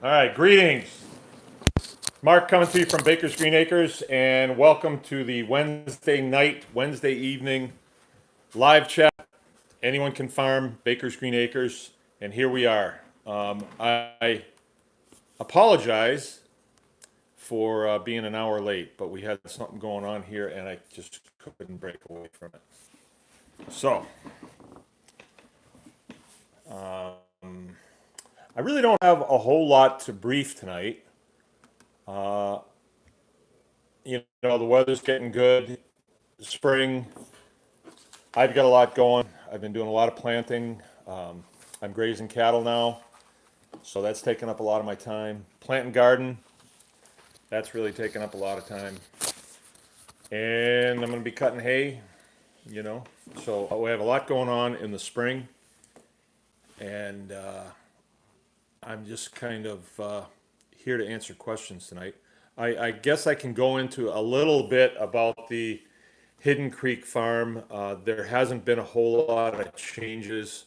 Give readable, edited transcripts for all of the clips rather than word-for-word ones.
All right, greetings. Mark coming to you from Baker's Green Acres, and welcome to the Wednesday night, Wednesday evening live chat. Anyone can farm Baker's Green Acres, and here we are. I apologize for being an hour late, but we had something going on here, and I just couldn't break away from it. So, I really don't have a whole lot to brief tonight. The weather's getting good. Spring. I've got a lot going. I've been doing a lot of planting. I'm grazing cattle now, so that's taken up a lot of my time. Plant and garden, that's really taken up a lot of time. And I'm going to be cutting hay, you know. So we have a lot going on in the spring, and I'm just kind of here to answer questions tonight. I guess I can go into a little bit about the Hidden Creek Farm. There hasn't been a whole lot of changes.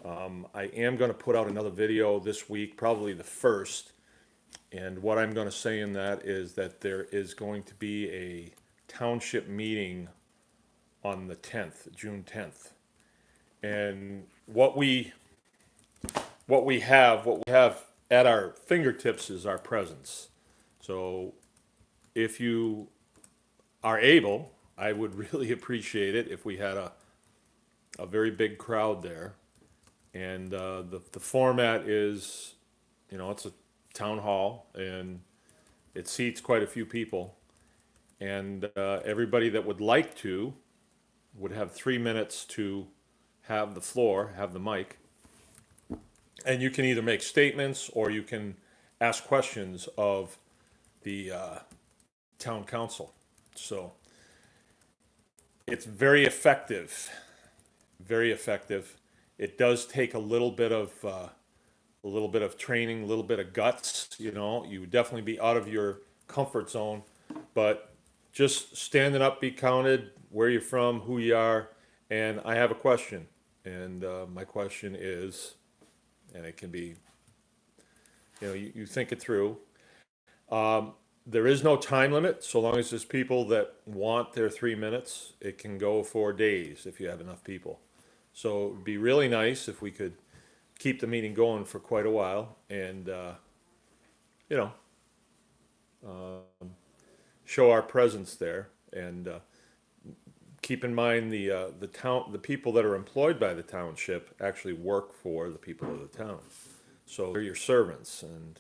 I am going to put out another video this week, probably the first. And what I'm going to say in that is that there is going to be a township meeting on the 10th, June 10th. And what we have at our fingertips is our presence. So if you are able, I would really appreciate it if we had a very big crowd there. And the format is, it's a town hall, and it seats quite a few people. And everybody that would like to would have 3 minutes to have the floor, have the mic. And you can either make statements or you can ask questions of the town council. So it's very effective, very effective. It does take a little bit of training, a little bit of guts. You would definitely be out of your comfort zone, but just standing up, be counted, where you're from, who you are, and I have a question, and my question is, and it can be, you think it through. There is no time limit, so long as there's people that want their 3 minutes. It can go for days if you have enough people. So it would be really nice if we could keep the meeting going for quite a while and, you know, show our presence there. And keep in mind the people that are employed by the township actually work for the people of the town. So they're your servants, and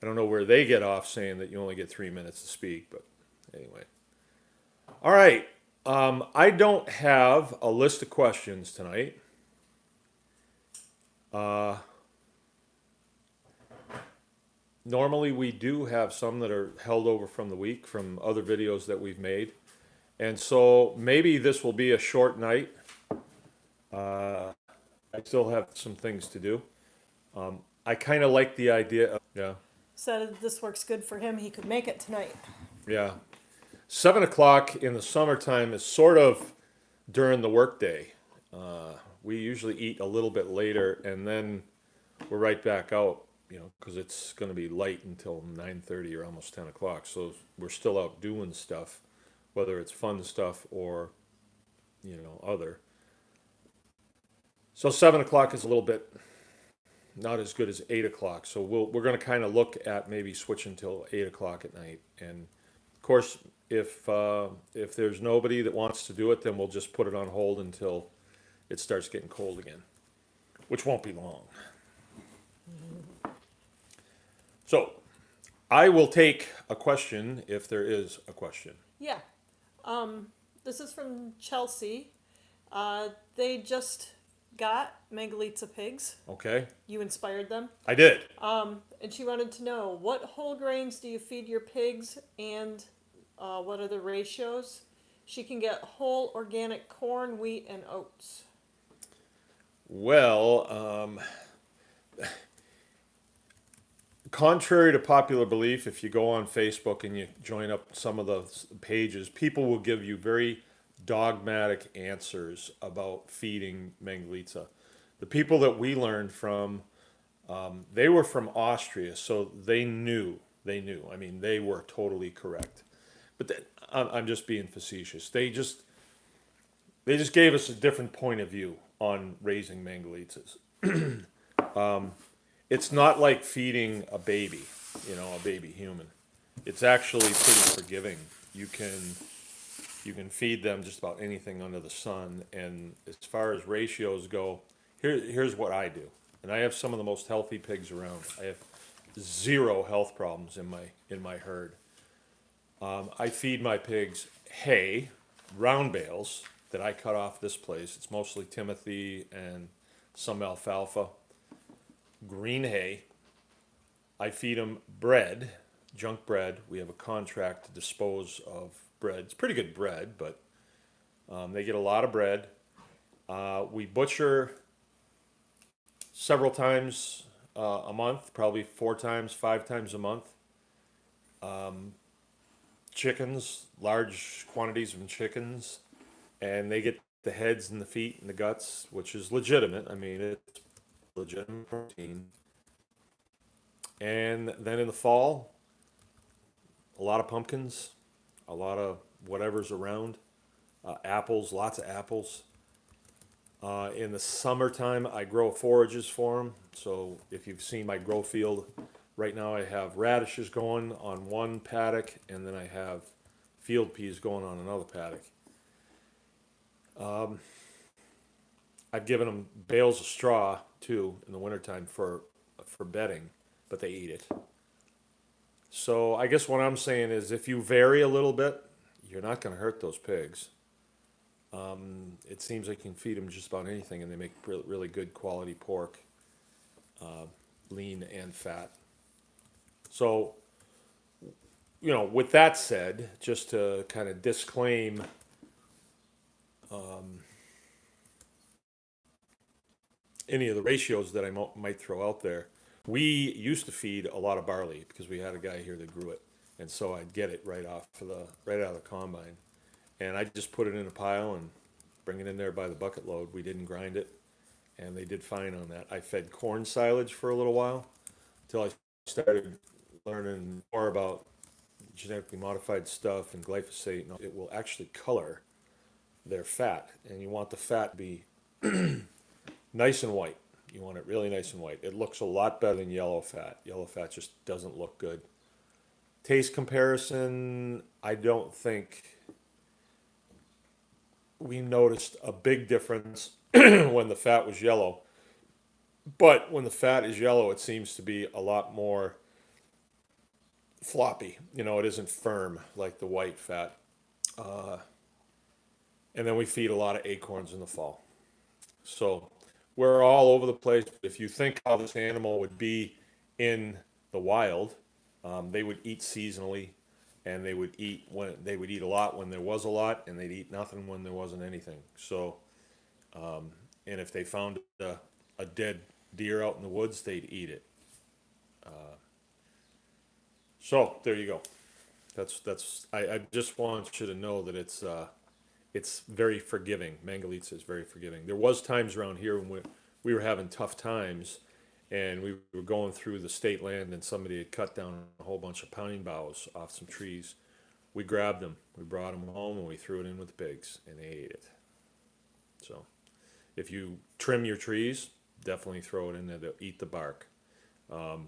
I don't know where they get off saying that you only get 3 minutes to speak, but anyway. All right. I don't have a list of questions tonight. Uh, Normally, we do have some that are held over from the week from other videos that we've made. And so maybe this will be a short night. Uh, I still have some things to do. I kind of like the idea of, yeah, Said if this works good for him, he could make it tonight. yeah. 7 o'clock in the summertime is sort of during the workday. We usually eat a little bit later, and then we're right back out, because it's going to be light until 9:30 or almost 10 o'clock. So we're still out doing stuff, whether it's fun stuff or, other. So 7 o'clock is a little bit not as good as 8 o'clock. So we're going to kind of look at maybe switching till 8 o'clock at night. And of course, if there's nobody that wants to do it, then we'll just put it on hold until it starts getting cold again, which won't be long. So I will take a question if there is a question. Yeah. This is from Chelsea. They just got Mangalitsa pigs. Okay? You inspired them. I did. And she wanted to know what whole grains do you feed your pigs and what are the ratios? She can get whole organic corn, wheat, and oats. Well, contrary to popular belief, if you go on Facebook and you join up some of the pages, people will give you very dogmatic answers about feeding Mangalitsa. The people that we learned from They were from Austria, so they knew. They knew. I mean, they were totally correct. But I'm just being facetious. They just gave us a different point of view on raising Mangalitsas. It's not like feeding a baby, a baby human. It's actually pretty forgiving. You can feed them just about anything under the sun. And as far as ratios go, here's what I do. And I have some of the most healthy pigs around. I have zero health problems in my herd. I feed my pigs hay, round bales that I cut off this place. It's mostly Timothy and some alfalfa, green hay. I feed them bread, junk bread. We have a contract to dispose of bread. It's pretty good bread, but they get a lot of bread. We butcher several times a month, probably 4 times, 5 times a month. Chickens, large quantities of chickens, and they get the heads and the feet and the guts, which is legitimate. I mean, it's legitimate protein. And then in the fall, a lot of pumpkins, a lot of whatever's around, apples, lots of apples. In the summertime, I grow forages for them. So if you've seen my grow field, right now I have radishes going on one paddock, and then I have field peas going on another paddock. I've given them bales of straw too in the wintertime for bedding, but they eat it. So I guess what I'm saying is if you vary a little bit, you're not going to hurt those pigs. It seems like you can feed them just about anything, and they make really good quality pork, lean and fat. So, with that said, just to kind of disclaim any of the ratios that I might throw out there, we used to feed a lot of barley because we had a guy here that grew it, and so I'd get it right out of the combine, and I'd just put it in a pile and bring it in there by the bucket load. We didn't grind it, and they did fine on that. I fed corn silage for a little while until I started learning more about genetically modified stuff and glyphosate. And it will actually color their fat, and you want the fat to be nice and white. You want it really nice and white. It looks a lot better than yellow fat. Yellow fat just doesn't look good. Taste comparison, I don't think we noticed a big difference when the fat was yellow. But when the fat is yellow, it seems to be a lot more floppy. It isn't firm like the white fat. And then we feed a lot of acorns in the fall. So we're all over the place. If you think how this animal would be in the wild, they would eat seasonally, and they would eat a lot when there was a lot, and they'd eat nothing when there wasn't anything. So, and if they found a dead deer out in the woods, they'd eat it. So there you go. I just want you to know that it's very forgiving. Mangalitsa is very forgiving. There was times around here when we were having tough times, and we were going through the state land, and somebody had cut down a whole bunch of pounding boughs off some trees. We grabbed them, we brought them home, and we threw it in with the pigs, and they ate it. So if you trim your trees, definitely throw it in there. They'll eat the bark. I'm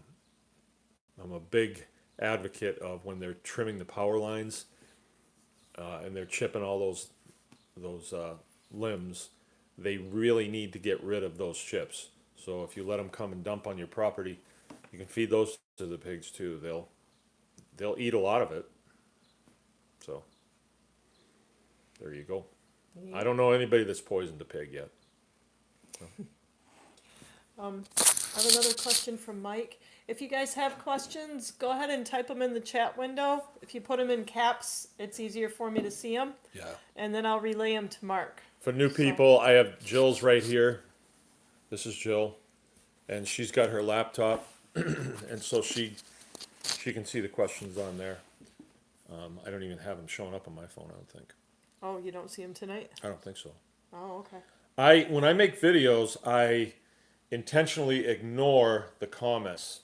a big advocate of when they're trimming the power lines, and they're chipping all those limbs, they really need to get rid of those chips. So if you let them come and dump on your property, you can feed those to the pigs too. They'll eat a lot of it. So there you go. I don't know anybody that's poisoned a pig yet. So. I have another question from Mike. If you guys have questions, go ahead and type them in the chat window. If you put them in caps, it's easier for me to see them. Yeah. And then I'll relay them to Mark. For new people, I have Jill's right here. This is Jill, and she's got her laptop, and so she can see the questions on there. I don't even have them showing up on my phone, I don't think. Oh, you don't see them tonight? I don't think so. Oh, okay. When I make videos, I intentionally ignore the comments,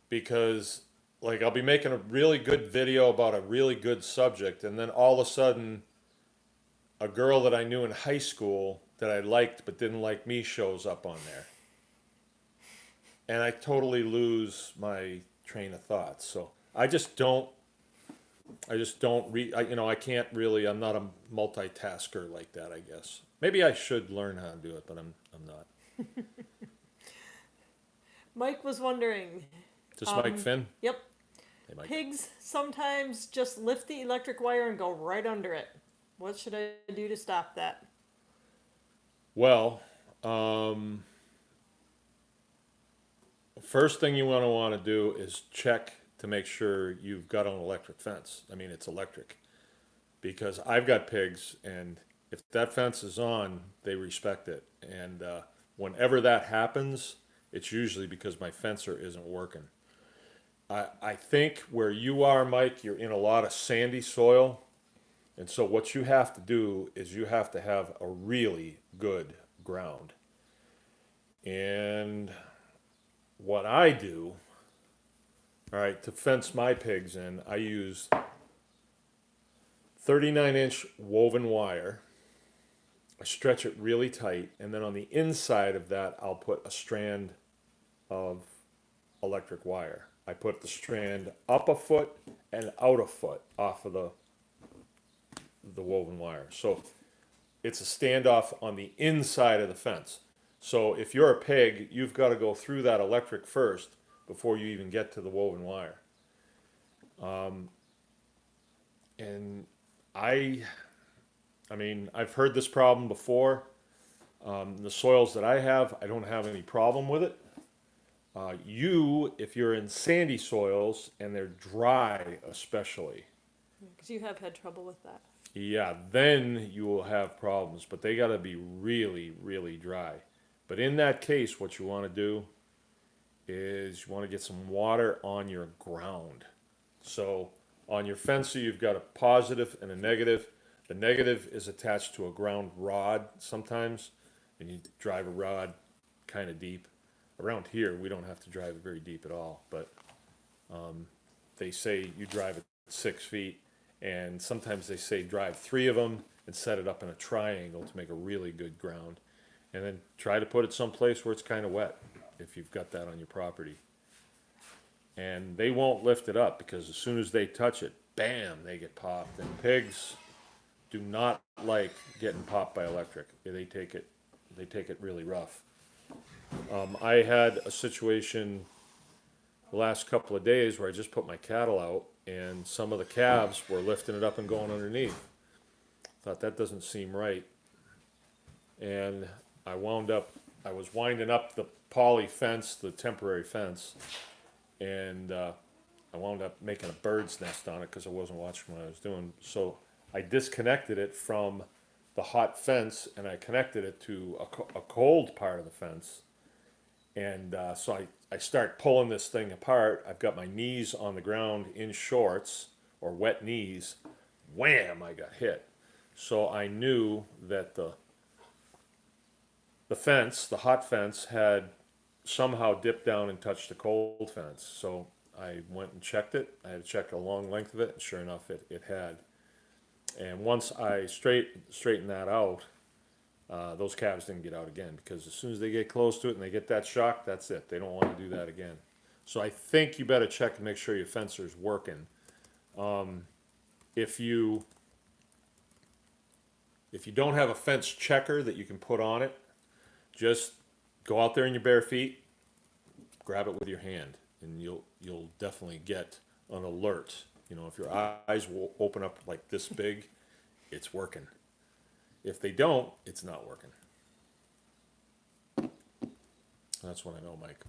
because like I'll be making a really good video about a really good subject, and then all of a sudden a girl that I knew in high school that I liked but didn't like me shows up on there. And I totally lose my train of thought. So I just don't read, I can't really, I'm not a multitasker like that, I guess. Maybe I should learn how to do it, but I'm not. Mike was wondering. Just Mike Finn? Yep. Hey, Mike. Pigs sometimes just lift the electric wire and go right under it. What should I do to stop that? Well, first thing you want to do is check to make sure you've got an electric fence. I mean, it's electric. Because I've got pigs, and if that fence is on, they respect it. And whenever that happens, it's usually because my fencer isn't working. I think where you are, Mike, you're in a lot of sandy soil. And so what you have to do is you have to have a really good ground. And what I do, all right, to fence my pigs in, I use 39-inch woven wire. I stretch it really tight, and then on the inside of that, I'll put a strand of electric wire. I put the strand up a foot and out a foot off of the woven wire. So it's a standoff on the inside of the fence. So if you're a pig, you've got to go through that electric first before you even get to the woven wire. And I mean, I've heard this problem before. The soils that I have, I don't have any problem with it. If you're in sandy soils and they're dry especially, Because you have had trouble with that. yeah, then you will have problems, but they gotta be really, really dry. But in that case, what you wanna do is you wanna get some water on your ground. So on your fence, you've got a positive and a negative. The negative is attached to a ground rod sometimes, and you drive a rod kind of deep. Around here, we don't have to drive it very deep at all, but they say you drive it 6 feet, and sometimes they say drive 3 of them and set it up in a triangle to make a really good ground. And then try to put it someplace where it's kind of wet, if you've got that on your property. And they won't lift it up, because as soon as they touch it, bam, they get popped. And pigs do not like getting popped by electric. They take it really rough. I had a situation the last couple of days where I just put my cattle out, and some of the calves were lifting it up and going underneath. Thought that doesn't seem right. And I was winding up the poly fence, the temporary fence, and I wound up making a bird's nest on it because I wasn't watching what I was doing. So I disconnected it from the hot fence, and I connected it to a cold part of the fence. And so I start pulling this thing apart. I've got my knees on the ground in shorts, or wet knees. Wham, I got hit. So I knew that the fence, the hot fence, had somehow dipped down and touched the cold fence. So I went and checked it. I had to check a long length of it, and sure enough, it had. And once I straightened that out, those calves didn't get out again, because as soon as they get close to it and they get that shock, that's it. They don't want to do that again. So I think you better check and make sure your fencer's working. If you don't have a fence checker that you can put on it, just go out there in your bare feet, grab it with your hand, and you'll definitely get an alert. You know, if your eyes will open up like this big, it's working. If they don't, it's not working. That's what I know, Mike.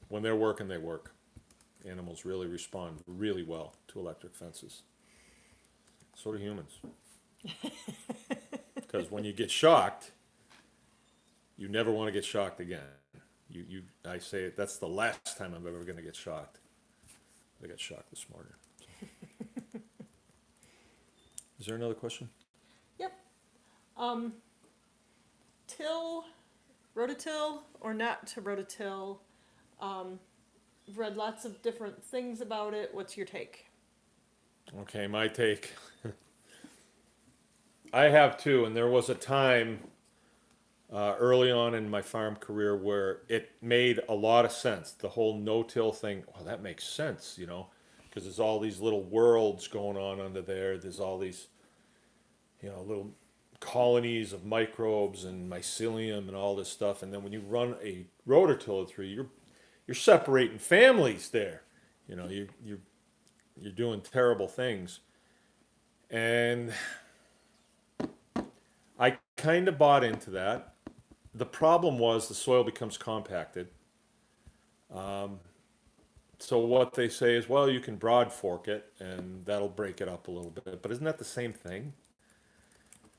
When they're working, they work. Animals really respond really well to electric fences. So do humans. Because when you get shocked, you never want to get shocked again. I say it, that's the last time I'm ever going to get shocked. I got shocked this morning. Is there another question? Yep. Till Rototill or not to rototill? I've read lots of different things about it. What's your take? Okay, my take. I have too, and there was a time early on in my farm career where it made a lot of sense. The whole no-till thing, well, that makes sense, you know, because there's all these little worlds going on under there. There's all these, you know, little colonies of microbes and mycelium and all this stuff. And then when you run a rototiller through, you're separating families there. You know, you're doing terrible things. And I kind of bought into that. The problem was the soil becomes compacted. So what they say is, well, you can broad fork it and that'll break it up a little bit. But isn't that the same thing?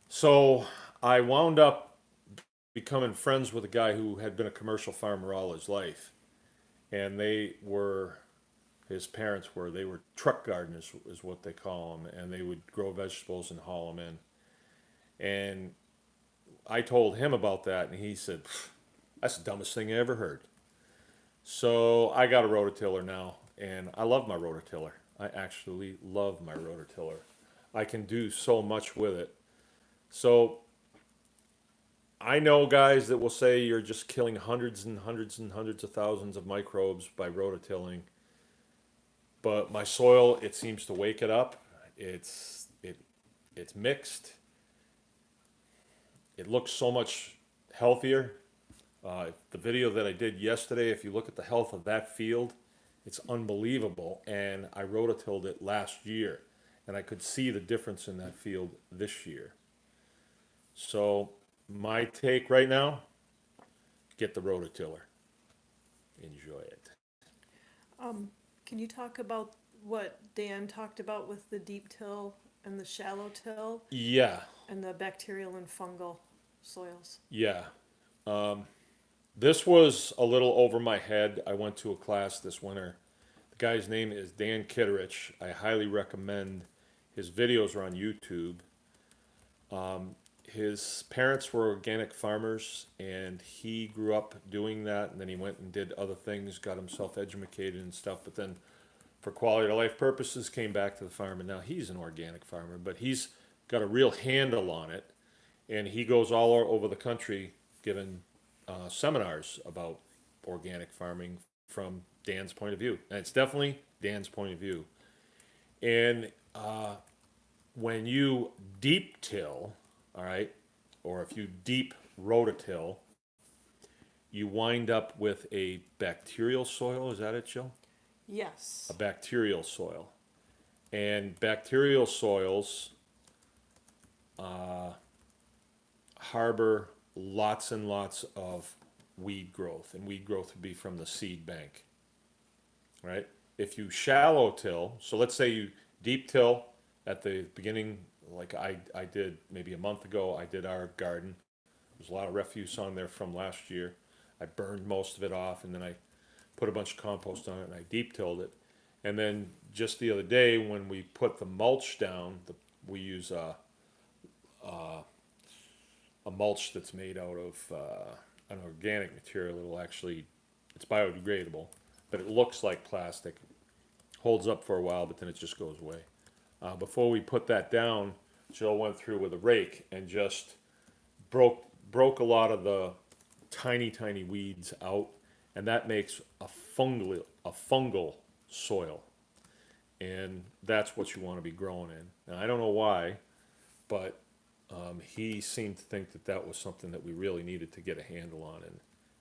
So I wound up becoming friends with a guy who had been a commercial farmer all his life. And his parents they were truck gardeners, is what they call them. And they would grow vegetables and haul them in. And I told him about that, and he said, that's the dumbest thing I ever heard. So I got a rototiller now, and I love my rototiller. I actually love my rototiller. I can do so much with it. So I know guys that will say you're just killing hundreds and hundreds and hundreds of thousands of microbes by rototilling. But my soil, it seems to wake it up. It's mixed. It looks so much healthier. The video that I did yesterday, if you look at the health of that field, it's unbelievable. And I rototilled it last year, and I could see the difference in that field this year. So my take right now, get the rototiller. Enjoy it. Can you talk about what Dan talked about with the deep till and the shallow till Yeah, and the bacterial and fungal soils? yeah. This was a little over my head. I went to a class this winter. The guy's name is Dan Kitterich. I highly recommend his videos are on YouTube. His parents were organic farmers, and he grew up doing that, and then he went and did other things, got himself educated and stuff, but then for quality of life purposes came back to the farm, and now he's an organic farmer, but he's got a real handle on it, and he goes all over the country giving seminars about organic farming from Dan's point of view, and it's definitely Dan's point of view. And when you deep till, all right, or if you deep rototill, you wind up with a bacterial soil. Is that it, Jill? Yes. A bacterial soil. And bacterial soils harbor lots and lots of weed growth, and weed growth would be from the seed bank, right? If you shallow till, so let's say you deep till at the beginning, like I did maybe a month ago, I did our garden. There's a lot of refuse on there from last year. I burned most of it off, and then I put a bunch of compost on it, and I deep tilled it. And then just the other day, when we put the mulch down, we use a mulch that's made out of an organic material. It's biodegradable, but it looks like plastic. Holds up for a while, but then it just goes away. Before we put that down, Jill went through with a rake and just broke a lot of the tiny weeds out, and that makes a fungal soil, and that's what you want to be growing in. Now I don't know why, but he seemed to think that that was something that we really needed to get a handle on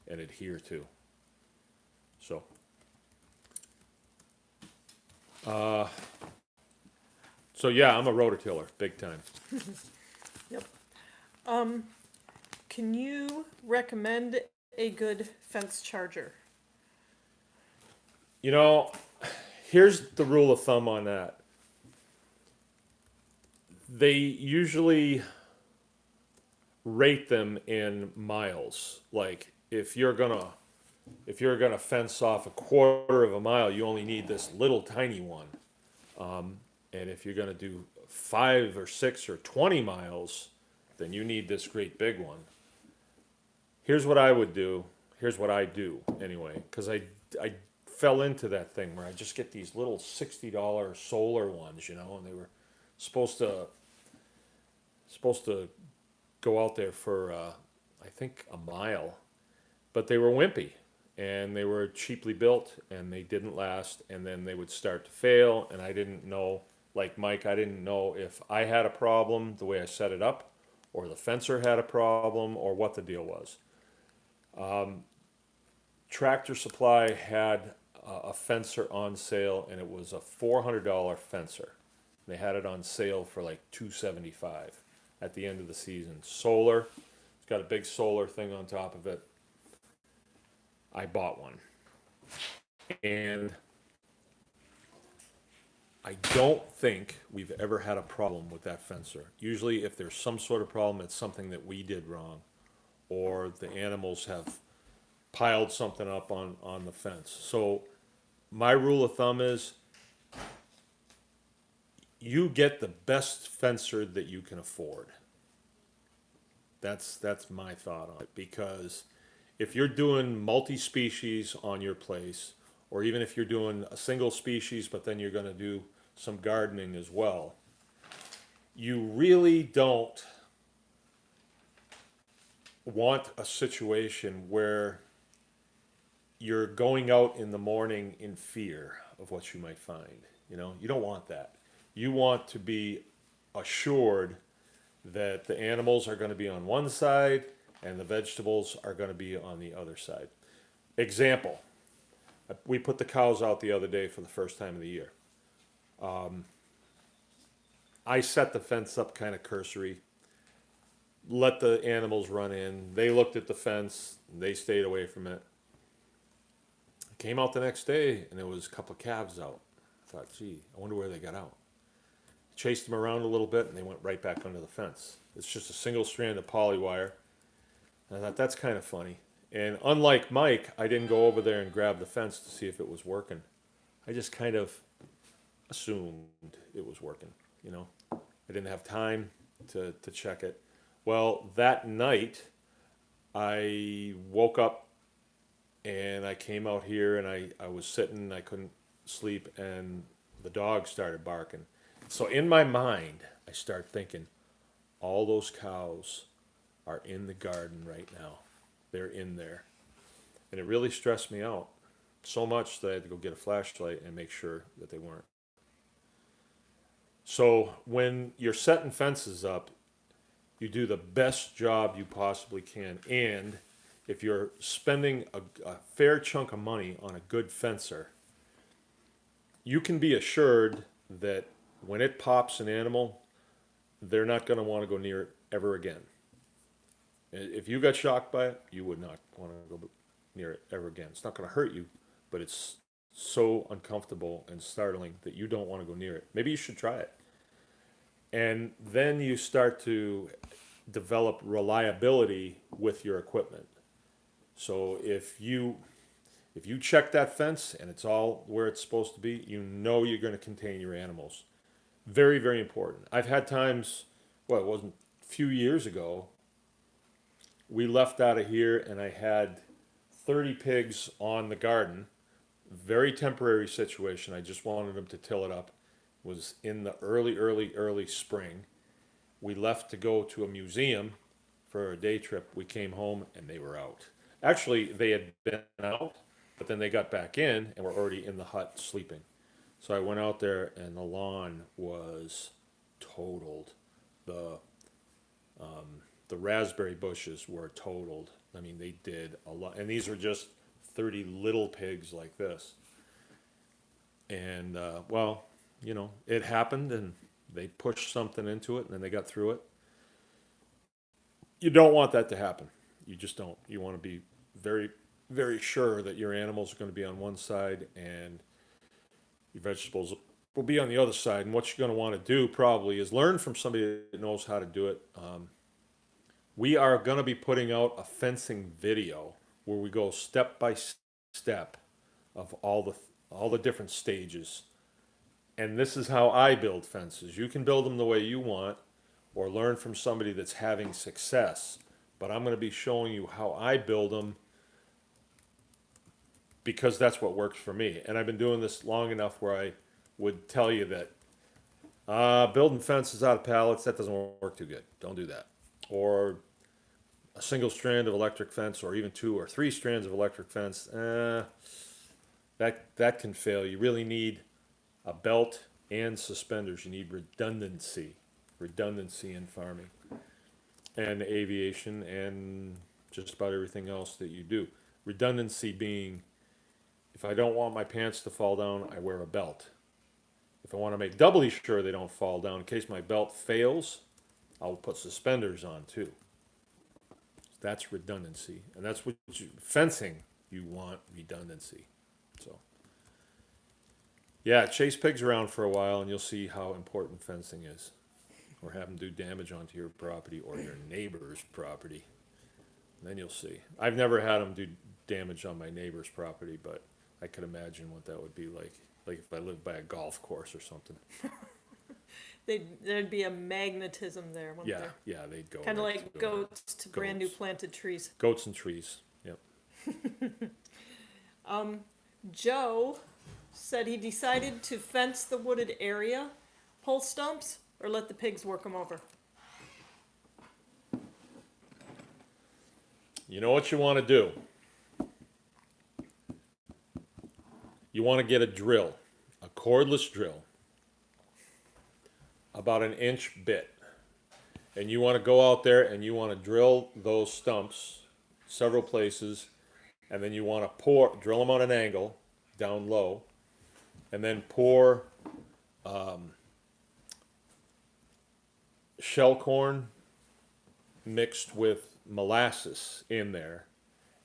and adhere to. So yeah, I'm a rototiller, big time. Yep. Can you recommend a good fence charger? You know, here's the rule of thumb on that. They usually rate them in miles. Like if you're gonna fence off a quarter of a mile, you only need this little tiny one. And if you're gonna do 5 or 6 or 20 miles, then you need this great big one. Here's what I would do. Here's what I do anyway, because I fell into that thing where I just get these little $60 solar ones, you know, and they were supposed to supposed to go out there for I think a mile, but they were wimpy and they were cheaply built and they didn't last, and then they would start to fail, and I didn't know, like Mike, I didn't know if I had a problem the way I set it up, or the fencer had a problem, or what the deal was. Tractor Supply had a fencer on sale, and it was a $400 fencer. They had it on sale for like $275 at the end of the season. Solar, it's got a big solar thing on top of it. I bought one, and I don't think we've ever had a problem with that fencer. Usually, if there's some sort of problem, it's something that we did wrong, or the animals have piled something up on the fence. So my rule of thumb is you get the best fencer that you can afford. That's my thought on it, because if you're doing multi-species on your place, or even if you're doing a single species but then you're going to do some gardening as well, you really don't want a situation where you're going out in the morning in fear of what you might find. You know, you don't want that. You want to be assured that the animals are going to be on one side and the vegetables are going to be on the other side. Example, we put the cows out the other day for the first time of the year. I set the fence up kind of cursory, let the animals run in. They looked at the fence, they stayed away from it. Came out the next day and there was a couple of calves out. I thought, gee, I wonder where they got out. Chased them around a little bit and they went right back under the fence. It's just a single strand of poly wire. And I thought, that's kind of funny. And unlike Mike, I didn't go over there and grab the fence to see if it was working. I just kind of assumed it was working, you know. I didn't have time to check it. Well, that night, I woke up and I came out here and I was sitting, I couldn't sleep, and the dog started barking. So in my mind, I start thinking, all those cows are in the garden right now. They're in there. And it really stressed me out so much that I had to go get a flashlight and make sure that they weren't. So when you're setting fences up, you do the best job you possibly can. And if you're spending a fair chunk of money on a good fencer, you can be assured that when it pops an animal, they're not going to want to go near it ever again. If you got shocked by it, you would not want to go near it ever again. It's not going to hurt you, but it's so uncomfortable and startling that you don't want to go near it. Maybe you should try it. And then you start to develop reliability with your equipment. So if you check that fence and it's all where it's supposed to be, you know you're going to contain your animals. Very, very important. I've had times, well, it wasn't a few years ago, we left out of here and I had 30 pigs on the garden. Very temporary situation. I just wanted them to till it up. It was in the early spring. We left to go to a museum for a day trip. We came home and they were out. Actually, they had been out, but then they got back in and were already in the hut sleeping. So I went out there and the lawn was totaled. The raspberry bushes were totaled. I mean, they did a lot. And these were just 30 little pigs like this. And, well, you know, it happened and they pushed something into it and then they got through it. You don't want that to happen. You just don't. You want to be very, very sure that your animals are going to be on one side and your vegetables will be on the other side. And what you're going to want to do probably is learn from somebody that knows how to do it. We are going to be putting out a fencing video where we go step by step of all the different stages. And this is how I build fences. You can build them the way you want or learn from somebody that's having success. but I'm going to be showing you how I build them because that's what works for me. And I've been doing this long enough where I would tell you that building fences out of pallets, that doesn't work too good. Don't do that. Or a single strand of electric fence, or even 2 or 3 strands of electric fence, that can fail. You really need a belt and suspenders. You need redundancy in farming and aviation and just about everything else that you do. Redundancy being, if I don't want my pants to fall down, I wear a belt. If I want to make doubly sure they don't fall down in case my belt fails, I'll put suspenders on too. That's redundancy, and that's what fencing, you want redundancy. So yeah, chase pigs around for a while and you'll see how important fencing is, or have them do damage onto your property or your neighbor's property. And then you'll see. I've never had them do damage on my neighbor's property, but I could imagine what that would be like if I lived by a golf course or something. There'd be a magnetism there, wouldn't Yeah, there? yeah, they'd go Kind of right like to goats to brand new Goats. planted trees. goats and trees. Yep. Joe said he decided to fence the wooded area, pull stumps, or let the pigs work them over. You know what you want to do? You want to get a drill, a cordless drill, about an inch bit. And you want to go out there and you want to drill those stumps several places, and then you want to drill them on an angle, down low, and then pour shell corn mixed with molasses in there,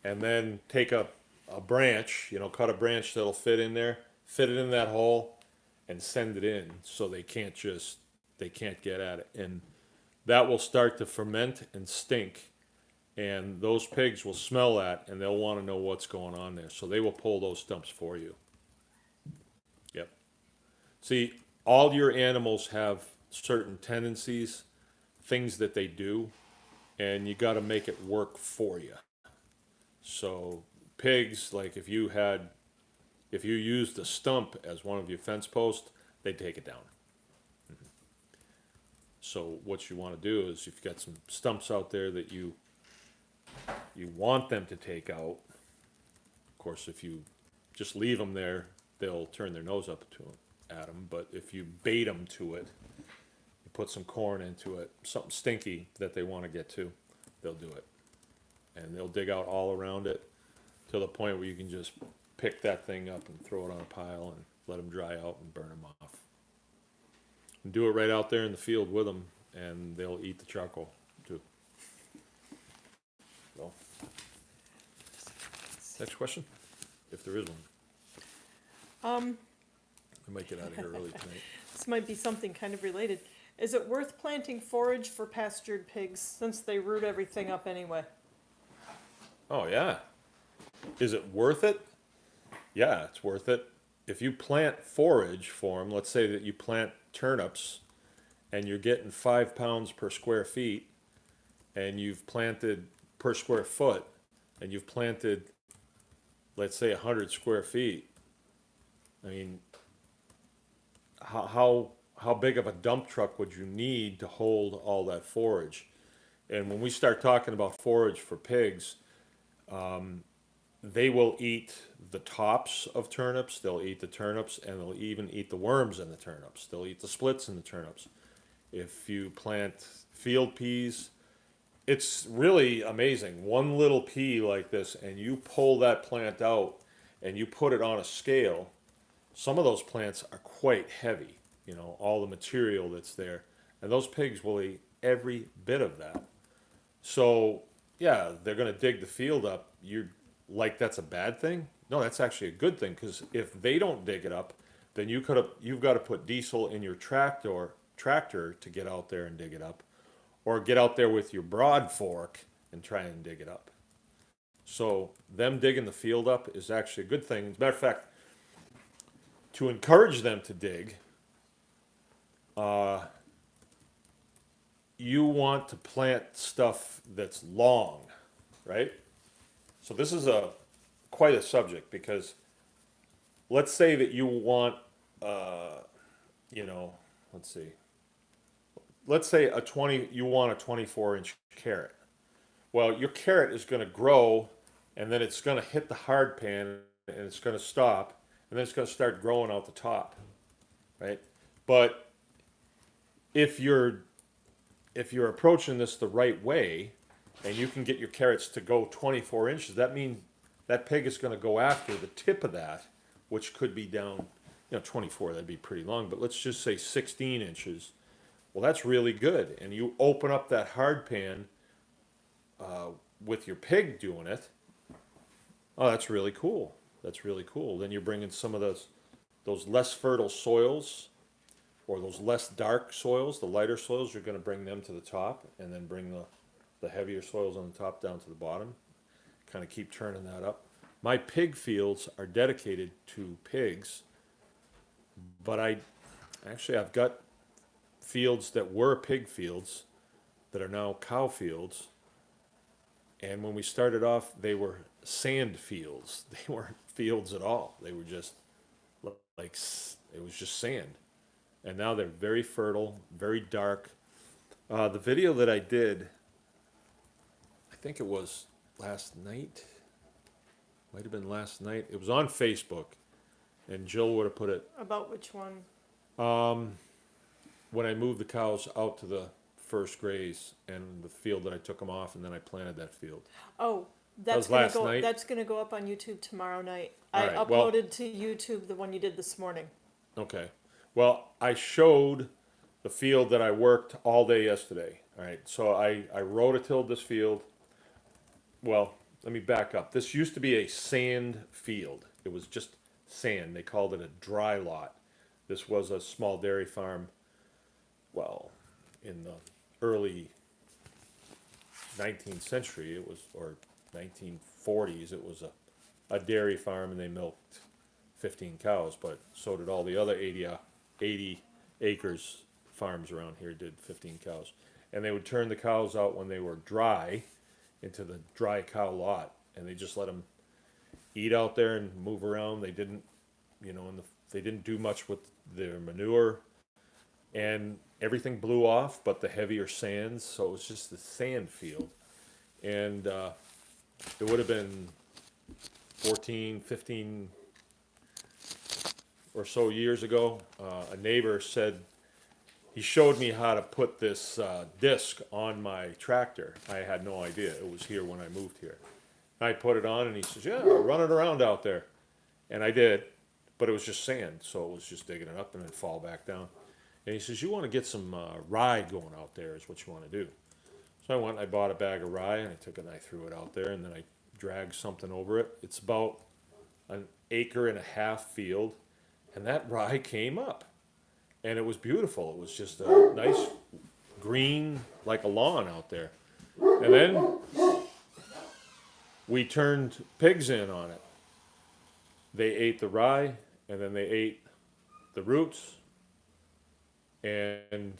and then take a branch, cut a branch that'll fit in there, fit it in that hole, and send it in so they can't get at it. And that will start to ferment and stink, and those pigs will smell that and they'll want to know what's going on there. So they will pull those stumps for you. Yep. See, all your animals have certain tendencies, things that they do, and you got to make it work for you. So pigs, like if you used a stump as one of your fence posts, they'd take it down. So what you want to do is, if you've got some stumps out there that you want them to take out, of course, if you just leave them there, they'll turn their nose up at them. But if you bait them to it, you put some corn into it, something stinky that they want to get to, they'll do it. And they'll dig out all around it to the point where you can just pick that thing up and throw it on a pile and let them dry out and burn them off. And do it right out there in the field with them, and they'll eat the charcoal too. So, next question, if there is one. I might get out of here early tonight. This might be something kind of related. Is it worth planting forage for pastured pigs since they root everything up anyway? Oh yeah. Is it worth it? Yeah, it's worth it. If you plant forage for them, let's say that you plant turnips and you're getting 5 pounds per square feet, and you've planted per square foot, and you've planted, let's say, 100 square feet. I mean, how big of a dump truck would you need to hold all that forage? And when we start talking about forage for pigs, they will eat the tops of turnips, they'll eat the turnips, and they'll even eat the worms in the turnips. They'll eat the splits in the turnips. If you plant field peas, it's really amazing. One little pea like this, and you pull that plant out and you put it on a scale. Some of those plants are quite heavy, all the material that's there. And those pigs will eat every bit of that. So, yeah, they're going to dig the field up. You're like, that's a bad thing? No, that's actually a good thing, because if they don't dig it up, then you've got to put diesel in your tractor to get out there and dig it up, or get out there with your broad fork and try and dig it up. So them digging the field up is actually a good thing. As a matter of fact, to encourage them to dig, you want to plant stuff that's long, right? So this is quite a subject because let's say that you want, you know, let's see, let's say you want a 24-inch carrot. Well, your carrot is going to grow, and then it's going to hit the hard pan, and it's going to stop, and then it's going to start growing out the top, right? But if you're approaching this the right way, and you can get your carrots to go 24 inches, that means that pig is going to go after the tip of that, which could be down, 24. That'd be pretty long, but let's just say 16 inches. Well, that's really good, and you open up that hard pan with your pig doing it. Oh, that's really cool. That's really cool. Then you're bringing some of those less fertile soils or those less dark soils, the lighter soils, you're going to bring them to the top and then bring the heavier soils on the top down to the bottom. Kind of keep turning that up. My pig fields are dedicated to pigs, but I've got fields that were pig fields that are now cow fields. And when we started off, they were sand fields. They weren't fields at all. They were just like, it was just sand. And now they're very fertile, very dark. The video that I did, I think it was last night. Might have been last night. It was on Facebook, and Jill would have put it About which one? when I moved the cows out to the first graze and the field that I took them off, and then I planted that field. Oh, was last night? That's gonna go up on YouTube tomorrow night. All I right, well- uploaded to YouTube the one you did this morning. Okay. Well, I showed the field that I worked all day yesterday. All right. So I rototilled this field. Well, let me back up. This used to be a sand field. It was just sand. They called it a dry lot. This was a small dairy farm. Well, in the early 19th century, it was, or 1940s, it was a dairy farm, and they milked 15 cows, but so did all the other 80 acres farms around here did 15 cows. And they would turn the cows out when they were dry into the dry cow lot, and they just let them eat out there and move around. They didn't, they didn't do much with their manure, and everything blew off but the heavier sands, so it was just the sand field. And it would have been 14, 15 or so years ago. A neighbor said, he showed me how to put this disc on my tractor. I had no idea. It was here when I moved here. I put it on, and he says, yeah, run it around out there. And I did, but it was just sand, so it was just digging it up and then fall back down. And he says, you want to get some rye going out there is what you want to do. So I went and I bought a bag of rye, and I took it and I threw it out there, and then I dragged something over it. It's about an 1.5 acre field, and that rye came up. And it was beautiful. It was just a nice green, like a lawn out there. And then we turned pigs in on it. They ate the rye, and then they ate the roots, and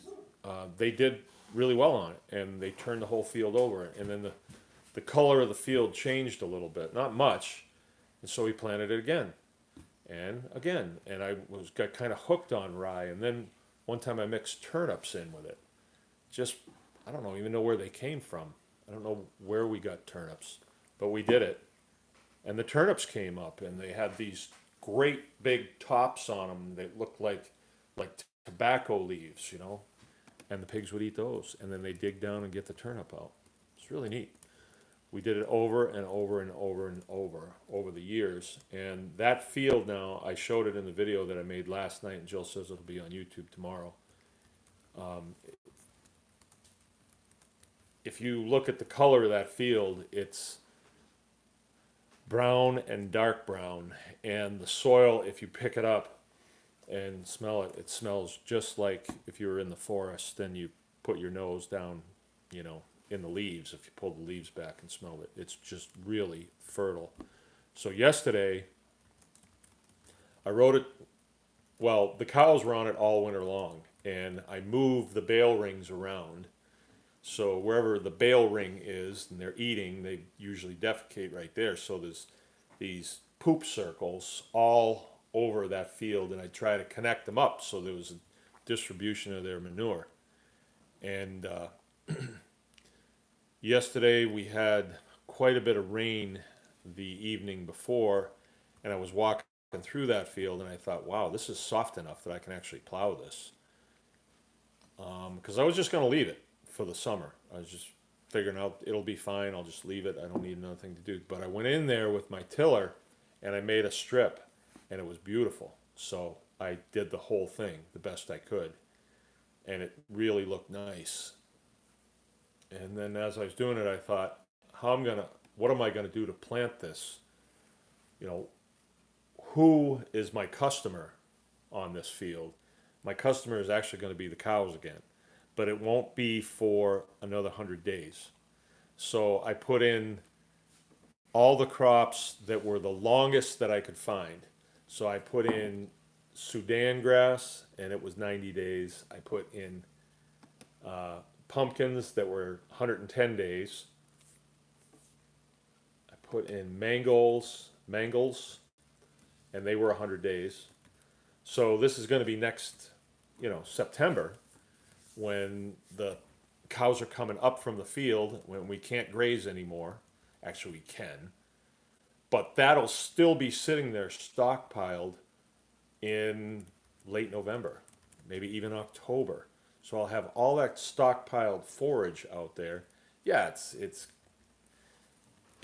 they did really well on it. And they turned the whole field over. And then the color of the field changed a little bit, not much. And so we planted it again. And again, and I got kind of hooked on rye, and then one time I mixed turnips in with it. I don't even know where they came from. I don't know where we got turnips, but we did it. And the turnips came up, and they had these great big tops on them. They looked like tobacco leaves, and the pigs would eat those. And then they dig down and get the turnip out. It's really neat. We did it over and over and over and over the years. And that field now, I showed it in the video that I made last night, and Jill says it'll be on YouTube tomorrow. If you look at the color of that field, it's brown and dark brown. And the soil, if you pick it up and smell it, it smells just like if you were in the forest and you put your nose down, in the leaves. If you pull the leaves back and smell it, it's just really fertile. So yesterday, I wrote it, well, the cows were on it all winter long, and I moved the bale rings around, So wherever the bale ring is and they're eating, they usually defecate right there. So there's these poop circles all over that field, and I try to connect them up so there was a distribution of their manure. And yesterday we had quite a bit of rain the evening before, and I was walking through that field, and I thought, wow, this is soft enough that I can actually plow this. Because I was just going to leave it for the summer. I was just figuring out it'll be fine. I'll just leave it. I don't need another thing to do. But I went in there with my tiller and I made a strip, and it was beautiful. So I did the whole thing the best I could, and it really looked nice. And then as I was doing it, I thought, what am I gonna do to plant this? You know, who is my customer on this field? My customer is actually going to be the cows again, but it won't be for another 100 days. So I put in all the crops that were the longest that I could find. So I put in Sudan grass, and it was 90 days. I put in pumpkins that were 110 days. I put in mangles, and they were 100 days. So this is going to be next, September, when the cows are coming up from the field, when we can't graze anymore. Actually, we can, but that'll still be sitting there stockpiled in late November, maybe even October. So I'll have all that stockpiled forage out there. Yeah,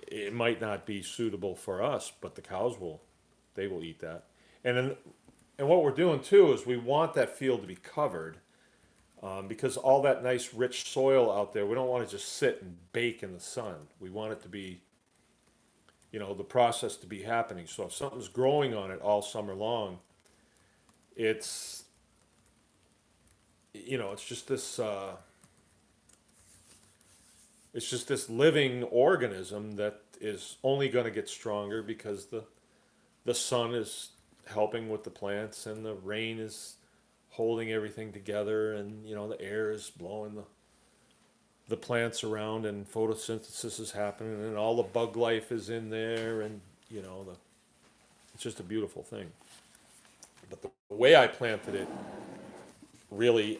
it might not be suitable for us, but the cows they will eat that. And what we're doing too is we want that field to be covered, because all that nice rich soil out there, we don't want to just sit and bake in the sun. We want it to be, the process to be happening. So if something's growing on it all summer long, it's, it's just this, living organism that is only going to get stronger because the sun is helping with the plants, and the rain is holding everything together, and the air is blowing the plants around, and photosynthesis is happening, and all the bug life is in there, and it's just a beautiful thing. But the way I planted it really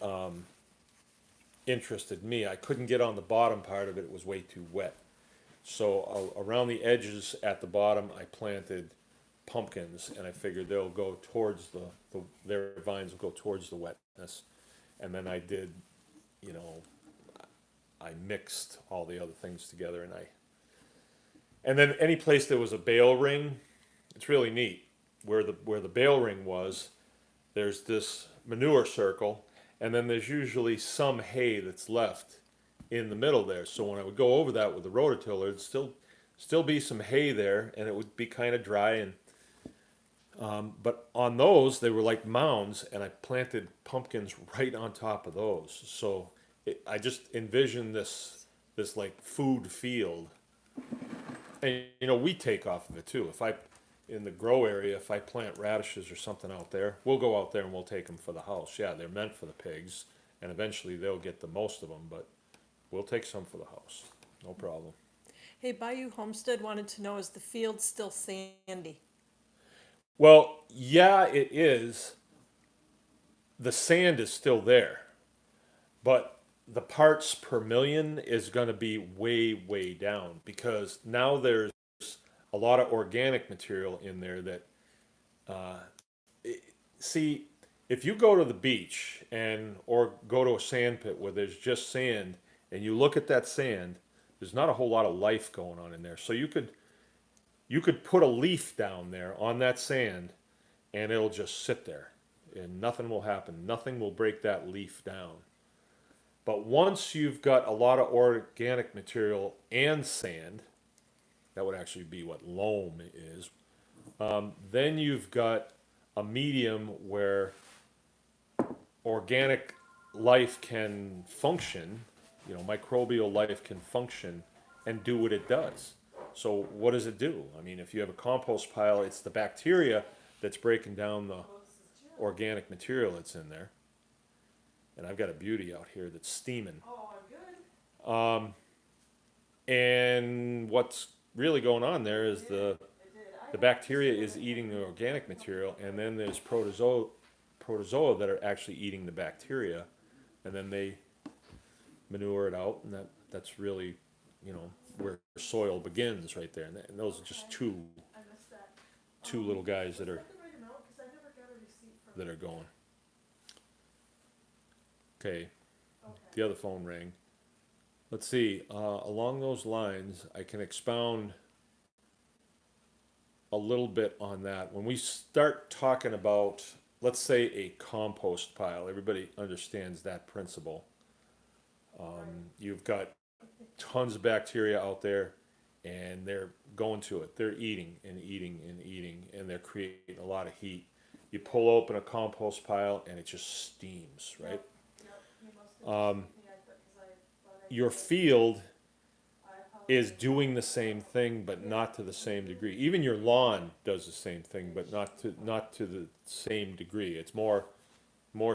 interested me. I couldn't get on the bottom part of it; it was way too wet. So around the edges at the bottom, I planted pumpkins, and I figured they'll go towards their vines will go towards the wetness. And then I did, I mixed all the other things together, and then any place there was a bale ring, it's really neat. Where the bale ring was, there's this manure circle, and then there's usually some hay that's left in the middle there. So when I would go over that with the rototiller, it'd still be some hay there, and it would be kind of dry. And but on those, they were like mounds, and I planted pumpkins right on top of those. So I just envisioned this like food field, and we take off of it too. In the grow area, if I plant radishes or something out there, we'll go out there and we'll take them for the house. Yeah, they're meant for the pigs, and eventually they'll get the most of them, but we'll take some for the house. No problem. Hey, Bayou Homestead wanted to know, is the field still sandy? Well, yeah, it is. The sand is still there, but the parts per million is going to be way, way down, because now there's a lot of organic material in there that, see, if you go to the beach or go to a sand pit where there's just sand, and you look at that sand, there's not a whole lot of life going on in there. So you could put a leaf down there on that sand, and it'll just sit there, and nothing will happen. Nothing will break that leaf down. But once you've got a lot of organic material and sand, that would actually be what loam is, then you've got a medium where organic life can function, microbial life can function and do what it does. So what does it do? I mean, if you have a compost pile, it's the bacteria that's breaking down the organic material that's in there. And I've got a beauty out here that's steaming. Oh, good. And what's really going on there is the bacteria is eating the organic material, and then there's protozoa that are actually eating the bacteria, and then they manure it out, and that's really, where soil begins right there. And those are just two little guys that are going. Okay, the other phone rang. Let's see, along those lines, I can expound a little bit on that. When we start talking about, let's say, a compost pile, everybody understands that principle. You've got tons of bacteria out there, and they're going to it. They're eating and eating and eating, and they're creating a lot of heat. You pull open a compost pile, and it just steams, right? Your field is doing the same thing, but not to the same degree. Even your lawn does the same thing, but not to the same degree. It's more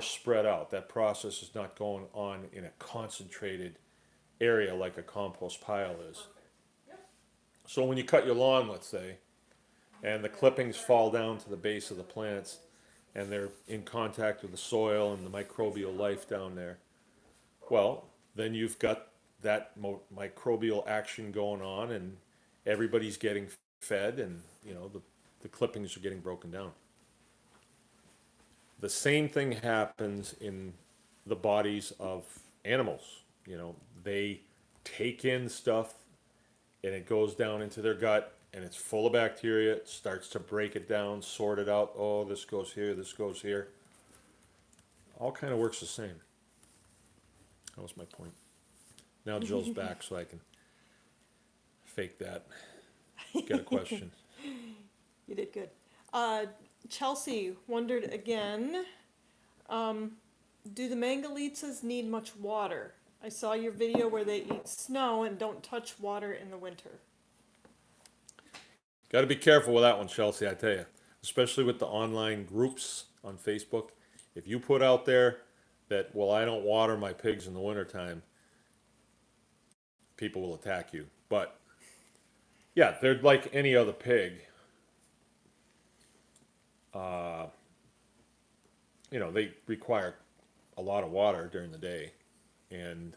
spread out. That process is not going on in a concentrated area like a compost pile is. So when you cut your lawn, let's say, and the clippings fall down to the base of the plants, and they're in contact with the soil and the microbial life down there, well, then you've got that microbial action going on, and everybody's getting fed, and the clippings are getting broken down. The same thing happens in the bodies of animals. They take in stuff, and it goes down into their gut, and it's full of bacteria. It starts to break it down, sort it out. Oh, this goes here, this goes here. All kind of works the same. That was my point. Now Jill's back, so I can fake that. Get a question. You did good. Chelsea wondered again, do the Mangalitsas need much water? I saw your video where they eat snow and don't touch water in the winter. Got to be careful with that one, Chelsea, I tell you. Especially with the online groups on Facebook. If you put out there that, well, I don't water my pigs in the wintertime, people will attack you. But, yeah, they're like any other pig. They require a lot of water during the day. And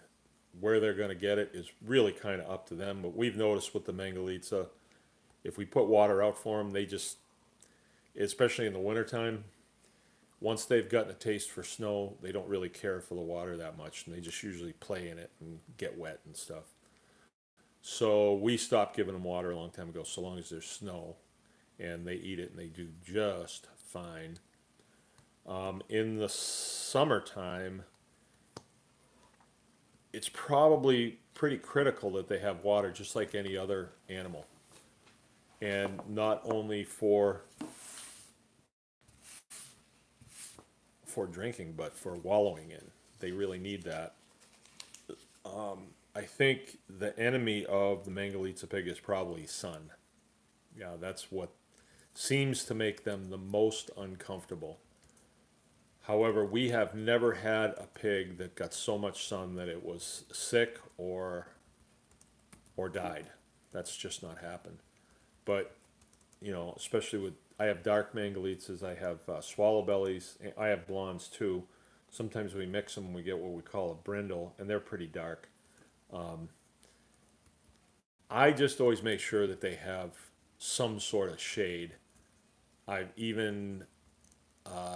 where they're going to get it is really kind of up to them. But we've noticed with the Mangalitsa, if we put water out for them, they just, especially in the wintertime, once they've gotten a taste for snow, they don't really care for the water that much. And they just usually play in it and get wet and stuff. So we stopped giving them water a long time ago, so long as there's snow. And they eat it, and they do just fine. In the summertime, it's probably pretty critical that they have water just like any other animal. And not only for drinking, but for wallowing in. They really need that. I think the enemy of the Mangalitsa pig is probably sun. Yeah, that's what seems to make them the most uncomfortable. However, we have never had a pig that got so much sun that it was sick or died. That's just not happened. But, especially with, I have dark Mangalitsas, I have swallow bellies, I have blondes too. Sometimes we mix them and we get what we call a brindle, and they're pretty dark. I just always make sure that they have some sort of shade. I've even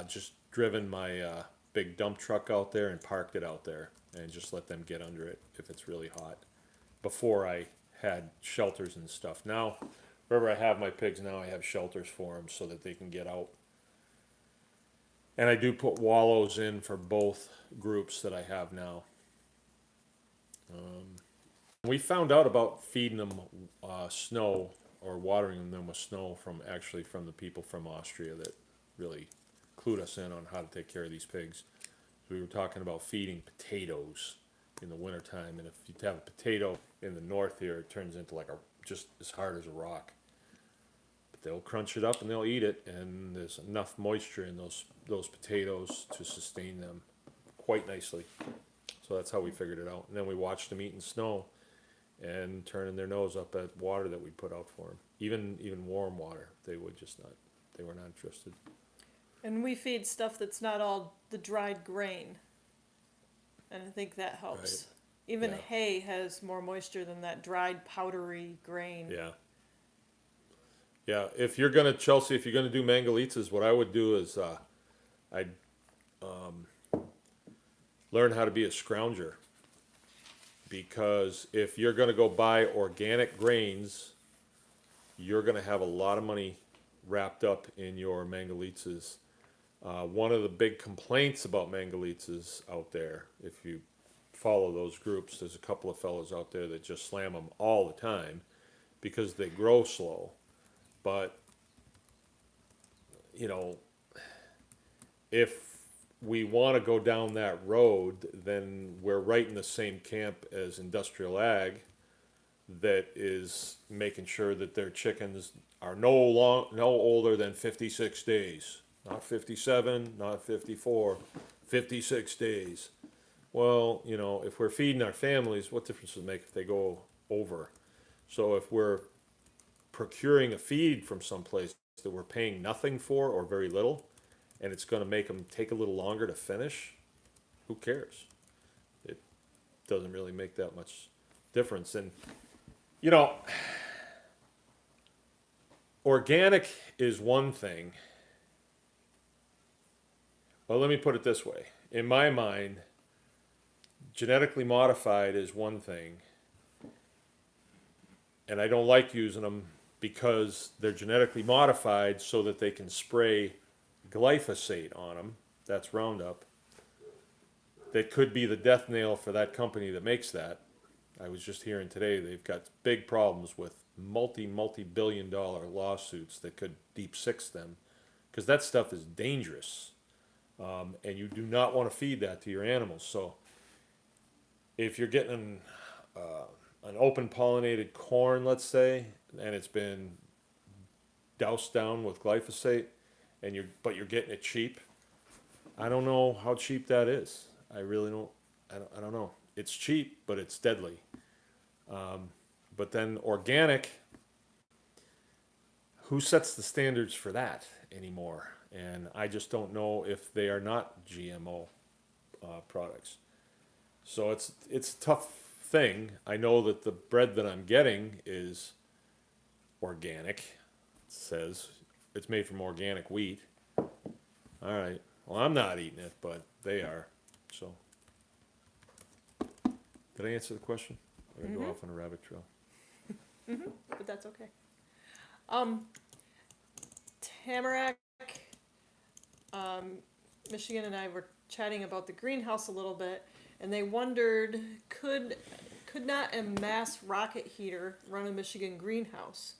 just driven my big dump truck out there and parked it out there and just let them get under it if it's really hot. Before I had shelters and stuff. Now, wherever I have my pigs now, I have shelters for them so that they can get out. And I do put wallows in for both groups that I have now. We found out about feeding them snow or watering them with snow from the people from Austria that really clued us in on how to take care of these pigs. We were talking about feeding potatoes in the wintertime, and if you have a potato in the north here, it turns into like just as hard as a rock. But they'll crunch it up and they'll eat it, and there's enough moisture in those potatoes to sustain them quite nicely. So that's how we figured it out. And then we watched them eating snow and turning their nose up at water that we put out for them. Even warm water, they would just not. They were not interested. And we feed stuff that's not all the dried grain. And I think that helps. Even Yeah. hay has more moisture than that dried powdery grain. Yeah. Yeah. If you're gonna Chelsea, if you're gonna do Mangalitsa's, what I would do is I'd learn how to be a scrounger. Because if you're gonna go buy organic grains, you're gonna have a lot of money wrapped up in your Mangalitsa's. One of the big complaints about Mangalitsa's out there, if you follow those groups, there's a couple of fellows out there that just slam them all the time because they grow slow. But, you know, if we want to go down that road, then we're right in the same camp as industrial ag that is making sure that their chickens are no older than 56 days. Not 57, not 54, 56 days. Well, you know, if we're feeding our families, what difference does it make if they go over? So if we're procuring a feed from someplace that we're paying nothing for or very little, and it's going to make them take a little longer to finish, who cares? It doesn't really make that much difference. And, you know, organic is one thing. Well, let me put it this way. In my mind, genetically modified is one thing, and I don't like using them because they're genetically modified so that they can spray glyphosate on them. That's Roundup. That could be the death nail for that company that makes that. I was just hearing today they've got big problems with multi-billion-dollar lawsuits that could deep six them because that stuff is dangerous. And you do not want to feed that to your animals. So if you're getting an open pollinated corn, let's say, and it's been doused down with glyphosate, and you're getting it cheap, I don't know how cheap that is. I really don't. I don't know. It's cheap, but it's deadly. But then organic, who sets the standards for that anymore? And I just don't know if they are not GMO products. So it's a tough thing. I know that the bread that I'm getting is organic. It says it's made from organic wheat. All right. Well, I'm not eating it, but they are. So, did I answer the question? I'm gonna go off on a rabbit trail. But that's okay. Tamarack, Michigan and I were chatting about the greenhouse a little bit, and they wondered could not a mass rocket heater run a Michigan greenhouse,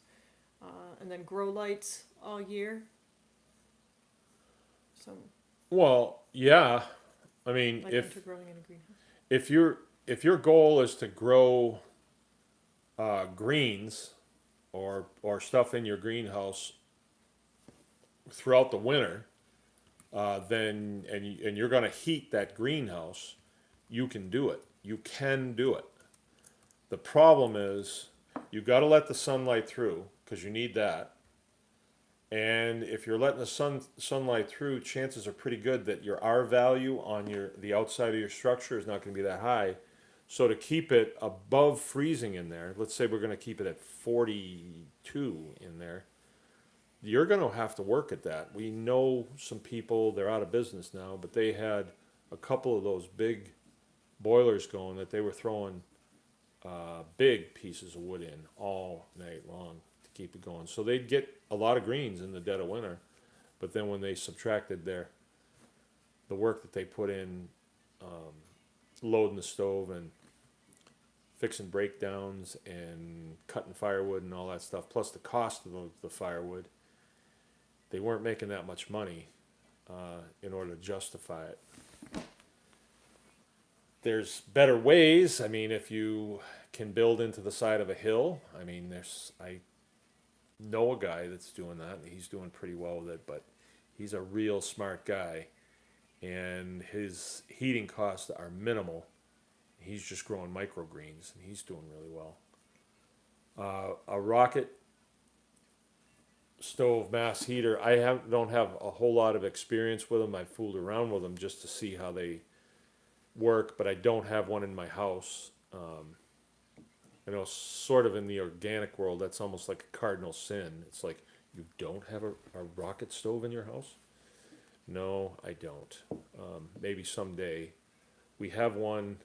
and then grow lights all year? So Well, yeah. I mean, like intergrowing in a greenhouse. if your goal is to grow greens or stuff in your greenhouse throughout the winter, then and you're going to heat that greenhouse, you can do it. You can do it. The problem is you got to let the sunlight through because you need that. And if you're letting the sunlight through, chances are pretty good that your R value on the outside of your structure is not going to be that high. So to keep it above freezing in there, let's say we're going to keep it at 42 in there, you're going to have to work at that. We know some people, they're out of business now, but they had a couple of those big boilers going that they were throwing big pieces of wood in all night long to keep it going. So they'd get a lot of greens in the dead of winter, but then when they subtracted the work that they put in loading the stove and fixing breakdowns and cutting firewood and all that stuff, plus the cost of the firewood, they weren't making that much money in order to justify it. There's better ways. I mean, if you can build into the side of a hill, I mean, I know a guy that's doing that, and he's doing pretty well with it, but he's a real smart guy, and his heating costs are minimal he's just growing microgreens, and he's doing really well. A rocket stove mass heater, don't have a whole lot of experience with them. I fooled around with them just to see how they work, but I don't have one in my house. I know, sort of in the organic world, that's almost like a cardinal sin. It's like, you don't have a rocket stove in your house? No, I don't. Maybe someday. We have one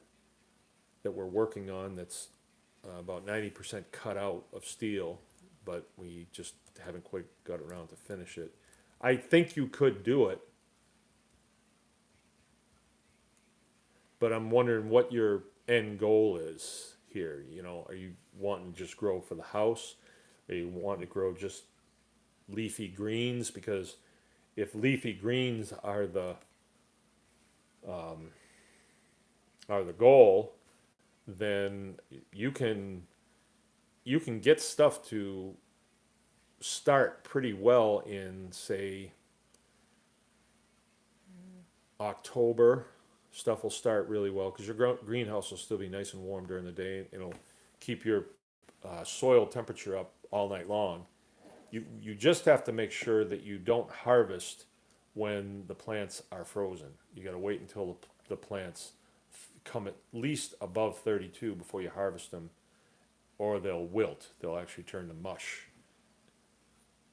that we're working on that's about 90% cut out of steel, but we just haven't quite got around to finish it. I think you could do it, but I'm wondering what your end goal is here. You know, are you wanting to just grow for the house? Are you wanting to grow just leafy greens? Because if leafy greens are the goal, then you can get stuff to start pretty well in, say, October. Stuff will start really well because your greenhouse will still be nice and warm during the day. It'll keep your soil temperature up all night long. You just have to make sure that you don't harvest when the plants are frozen. You got to wait until the plants come at least above 32 before you harvest them, or they'll wilt. They'll actually turn to mush.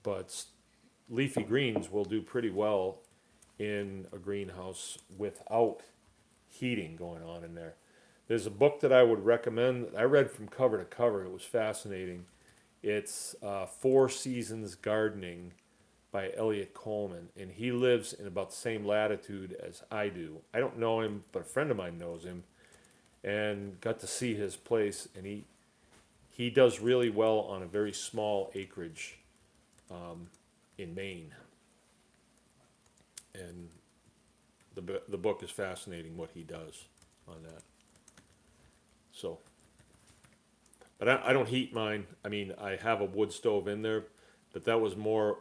But leafy greens will do pretty well in a greenhouse without heating going on in there. There's a book that I would recommend. I read from cover to cover. It was fascinating. It's 4 Seasons Gardening by Elliot Coleman, and he lives in about the same latitude as I do. I don't know him, but a friend of mine knows him, and got to see his place, and he does really well on a very small acreage in Maine. And the book is fascinating what he does on that. So, but I don't heat mine. I mean, I have a wood stove in there, but that was more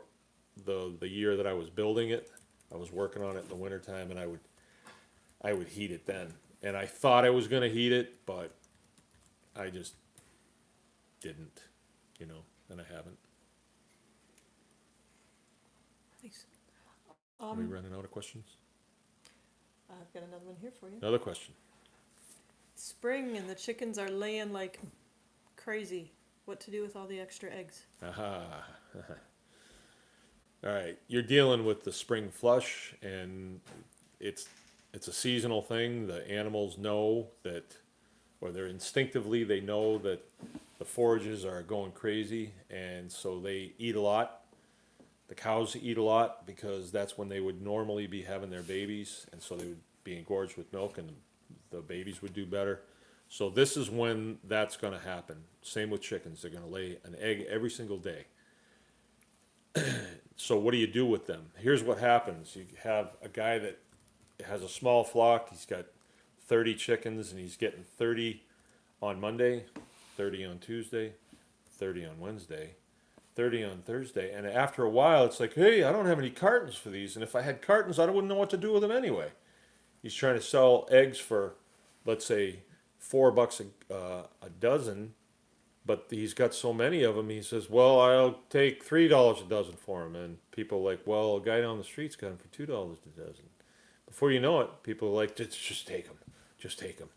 the year that I was building it. I was working on it in the wintertime, and I would heat it then. And I thought I was gonna heat it, but I just didn't, and I haven't. Nice. Are we running out of questions? I've got another one here for you. Another question. Spring and the chickens are laying like crazy. What to do with all the extra eggs? Aha. All right, you're dealing with the spring flush, and it's a seasonal thing. The animals know that, or they're instinctively, they know that the forages are going crazy, and so they eat a lot. The cows eat a lot because that's when they would normally be having their babies, and so they would be engorged with milk, and the babies would do better. So this is when that's going to happen. Same with chickens. They're going to lay an egg every single day. So what do you do with them? Here's what happens. You have a guy that has a small flock. He's got 30 chickens, and he's getting 30 on Monday, 30 on Tuesday, 30 on Wednesday, 30 on Thursday. And after a while, it's like, hey, I don't have any cartons for these. And if I had cartons, I wouldn't know what to do with them anyway. He's trying to sell eggs for, let's say, $4 a dozen. But he's got so many of them, he says, well, I'll take $3 a dozen for them. And people are like, well, a guy down the street's got them for $2 a dozen. Before you know it, people are like, just take them. Just take them.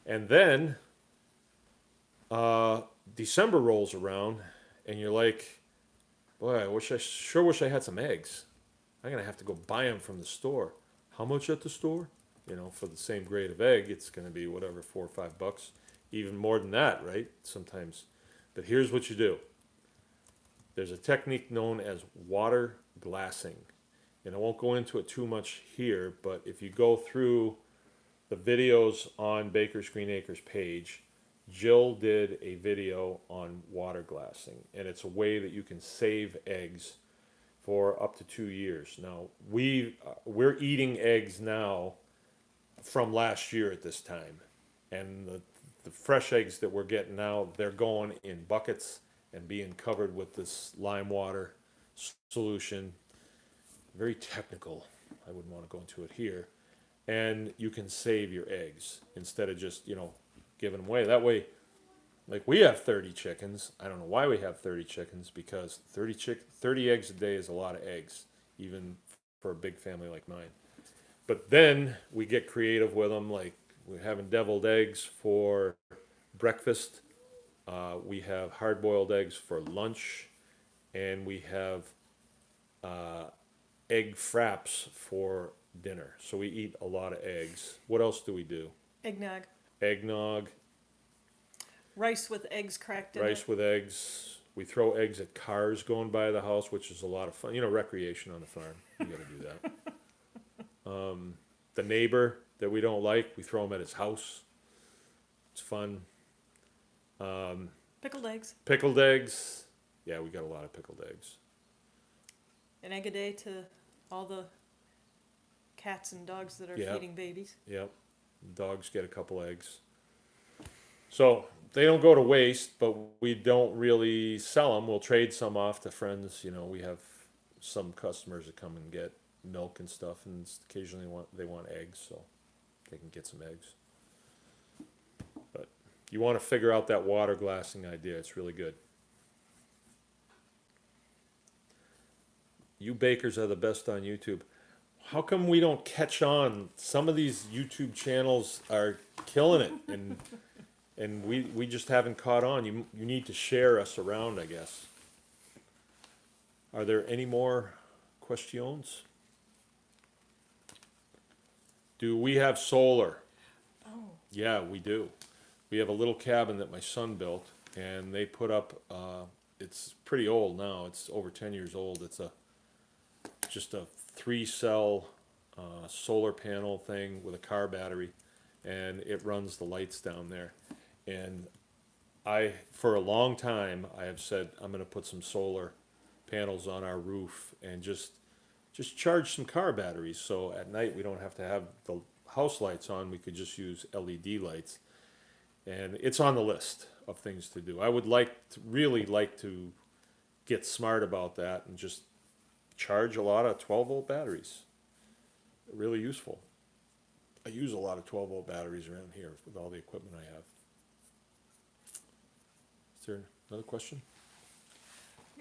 And then December rolls around, and you're like, boy, I sure wish I had some eggs. I'm going to have to go buy them from the store. How much at the store? For the same grade of egg, it's going to be whatever, $4 or $5. Even more than that, right? Sometimes. But here's what you do. There's a technique known as water glassing. And I won't go into it too much here, but if you go through the videos on Baker's Green Acres page, Jill did a video on water glassing. And it's a way that you can save eggs for up to 2 years. Now, we're eating eggs now from last year at this time. And the fresh eggs that we're getting now, they're going in buckets and being covered with this lime water solution. Very technical. I wouldn't want to go into it here. And you can save your eggs instead of just, giving them away. That way, like we have 30 chickens. I don't know why we have 30 chickens, because 30 eggs a day is a lot of eggs, even for a big family like mine. But then we get creative with them, like we're having deviled eggs for breakfast. We have hard-boiled eggs for lunch, and we have egg fraps for dinner. So we eat a lot of eggs. What else do we do? Eggnog. Eggnog, Rice with eggs cracked in rice it. with eggs. We throw eggs at cars going by the house, which is a lot of fun. You know, recreation on the farm. You got to do that. The neighbor that we don't like, we throw him at his house. It's fun. Pickled eggs. Pickled eggs. Yeah, we got a lot of pickled eggs. An egg a day to all the cats and dogs that are Yeah. feeding babies. Yep. Dogs get a couple eggs. So they don't go to waste, but we don't really sell them. We'll trade some off to friends. You know, we have some customers that come and get milk and stuff, and occasionally they want eggs, so they can get some eggs. But you want to figure out that water glassing idea. It's really good. You bakers are the best on YouTube. How come we don't catch on? Some of these YouTube channels are killing it, and we just haven't caught on. You need to share us around, I guess. Are there any more questions? Do we have solar? Oh. Yeah, we do. We have a little cabin that my son built, and they put up, it's pretty old now. It's over 10 years old. It's just a 3-cell solar panel thing with a car battery, and it runs the lights down there. And for a long time, I have said I'm going to put some solar panels on our roof and just charge some car batteries, so at night we don't have to have the house lights on. We could just use LED lights, and it's on the list of things to do. I would really like to get smart about that and just charge a lot of 12-volt batteries. Really useful. I use a lot of 12-volt batteries around here with all the equipment I have. Is there another question?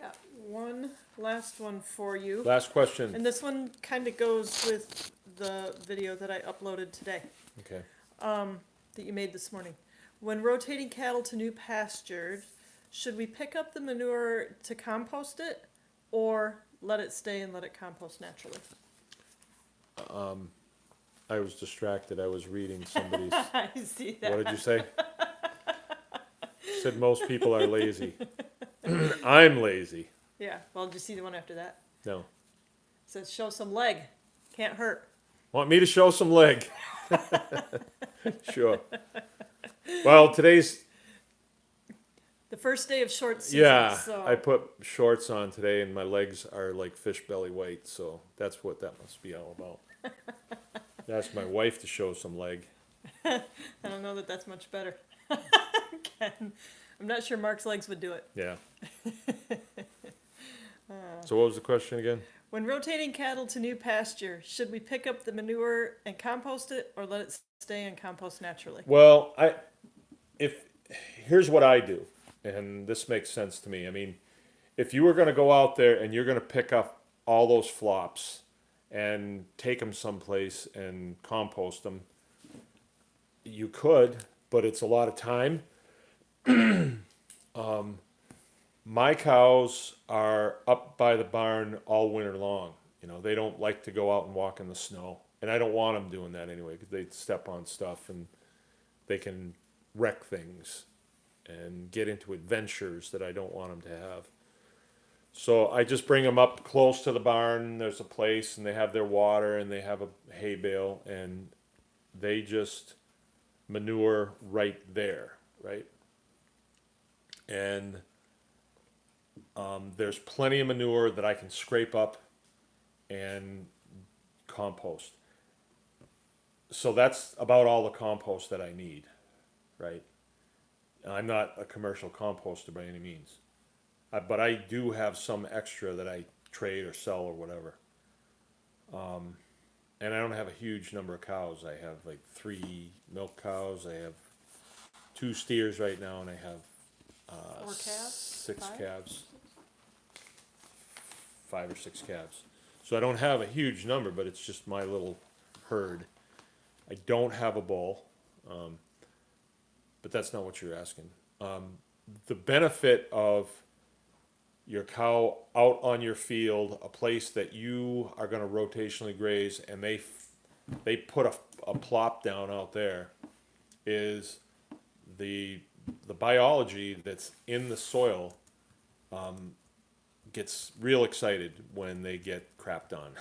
Got one last one for you. Last question. And this one kind of goes with the video that I uploaded today, Okay. that you made this morning. When rotating cattle to new pasture, should we pick up the manure to compost it, or let it stay and let it compost naturally? I was distracted. I was reading somebody's. I see that. What did you say? Said most people are lazy. I'm lazy. Yeah, well, did you see the one after that? No. It says, show some leg. Can't hurt. Want me to show some leg? Sure. Well, today's, The first day of short season. yeah, So. I put shorts on today and my legs are like fish belly white, so that's what that must be all about. Ask my wife to show some leg. I don't know that that's much better. Ken, I'm not sure Mark's legs would do it. Yeah. So what was the question again? When rotating cattle to new pasture, should we pick up the manure and compost it, or let it stay and compost naturally? Well, here's what I do, and this makes sense to me. I mean, if you were going to go out there and you're going to pick up all those flops and take them someplace and compost them, you could, but it's a lot of time. My cows are up by the barn all winter long. You know, they don't like to go out and walk in the snow, and I don't want them doing that anyway, because they step on stuff and they can wreck things and get into adventures that I don't want them to have. So I just bring them up close to the barn. There's a place, and they have their water, and they have a hay bale, and they just manure right there, right? And there's plenty of manure that I can scrape up and compost. So that's about all the compost that I need, right? I'm not a commercial composter by any means. But I do have some extra that I trade or sell or whatever. And I don't have a huge number of cows. I have like 3 milk cows. I have 2 steers right now, and I have 4 calves? 6 5? calves, 5 or 6 calves. So I don't have a huge number, but it's just my little herd. I don't have a bull, but that's not what you're asking. The benefit of your cow out on your field, a place that you are going to rotationally graze, and they put a plop down out there, is the biology that's in the soil gets real excited when they get crapped on.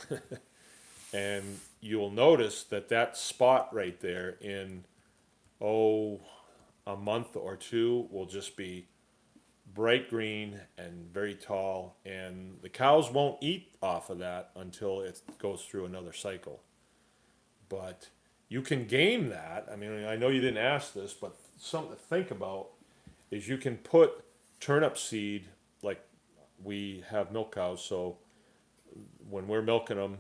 And you'll notice that spot right there in, a month or two will just be bright green and very tall, and the cows won't eat off of that until it goes through another cycle. But you can game that. I mean, I know you didn't ask this, but something to think about is you can put turnip seed, like we have milk cows, so when we're milking them,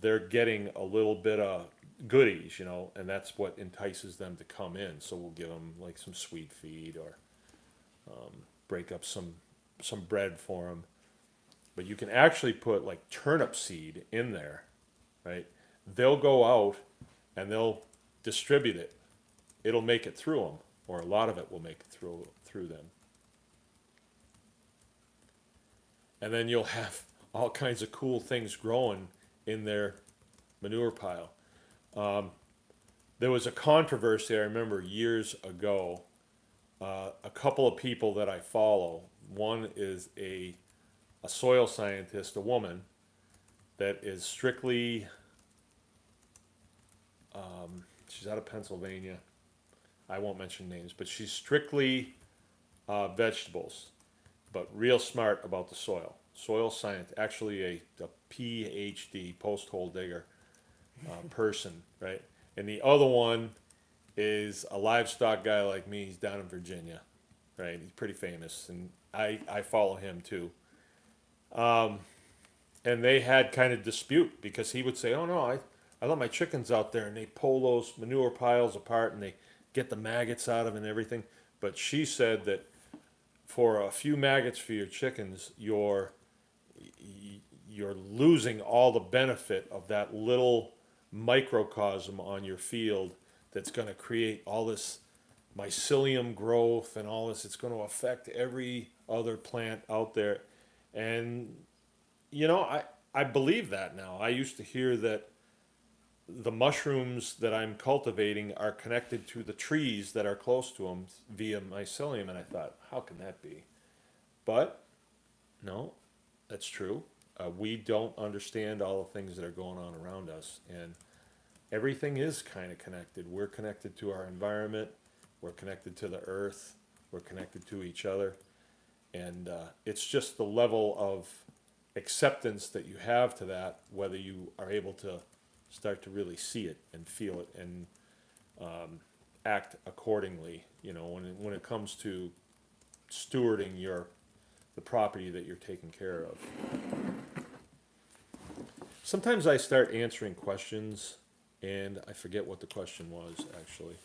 they're getting a little bit of goodies, and that's what entices them to come in. So we'll give them like some sweet feed, or break up some bread for them. But you can actually put like turnip seed in there, right? They'll go out and they'll distribute it. It'll make it through them, or a lot of it will make it through them. And then you'll have all kinds of cool things growing in their manure pile. There was a controversy, I remember years ago. A couple of people that I follow. One is a soil scientist, a woman that is strictly, she's out of Pennsylvania. I won't mention names, but she's strictly vegetables, but real smart about the soil. Soil science, actually a PhD, post-hole digger person, right? And the other one is a livestock guy like me. He's down in Virginia, right? He's pretty famous, and I follow him too. And they had kind of dispute because he would say, "Oh no, I let my chickens out there and they pull those manure piles apart and they get the maggots out of them and everything." But she said that for a few maggots for your chickens, you're losing all the benefit of that little microcosm on your field that's going to create all this mycelium growth and all this. It's going to affect every other plant out there. And, I believe that now. I used to hear that the mushrooms that I'm cultivating are connected to the trees that are close to them via mycelium. And I thought, how can that be? But, no, that's true. We don't understand all the things that are going on around us. And everything is kind of connected. We're connected to our environment. We're connected to the earth. We're connected to each other. And it's just the level of acceptance that you have to that, whether you are able to start to really see it and feel it and act accordingly. When it comes to stewarding the property that you're taking care of. Sometimes I start answering questions and I forget what the question was, actually.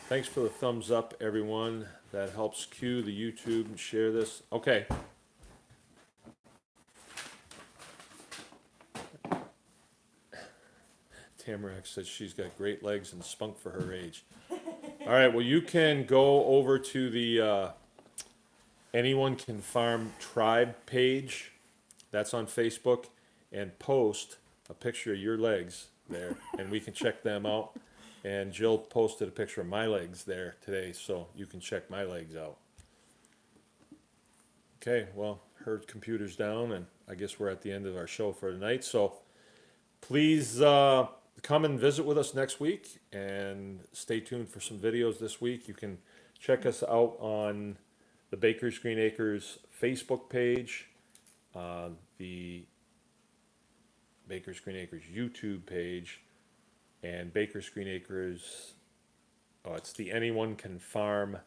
Thanks for the thumbs up, everyone. That helps cue the YouTube and share this. Okay. Tamarack says she's got great legs and spunk for her age. All right, well, you can go over to the Anyone Can Farm Tribe page. That's on Facebook, and post a picture of your legs there, and we can check them out. And Jill posted a picture of my legs there today, so you can check my legs out. Okay, well, her computer's down, and I guess we're at the end of our show for tonight. So please come and visit with us next week, and stay tuned for some videos this week. You can check us out on the Baker's Green Acres Facebook page, the Baker's Green Acres YouTube page, and Baker's Green Acres, it's the Anyone Can Farm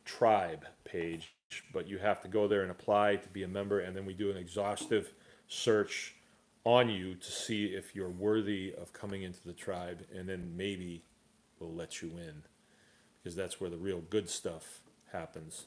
Tribe page, but you have to go there and apply to be a member, and then we do an exhaustive search on you to see if you're worthy of coming into the tribe, and then maybe we'll let you in. because that's where the real good stuff happens.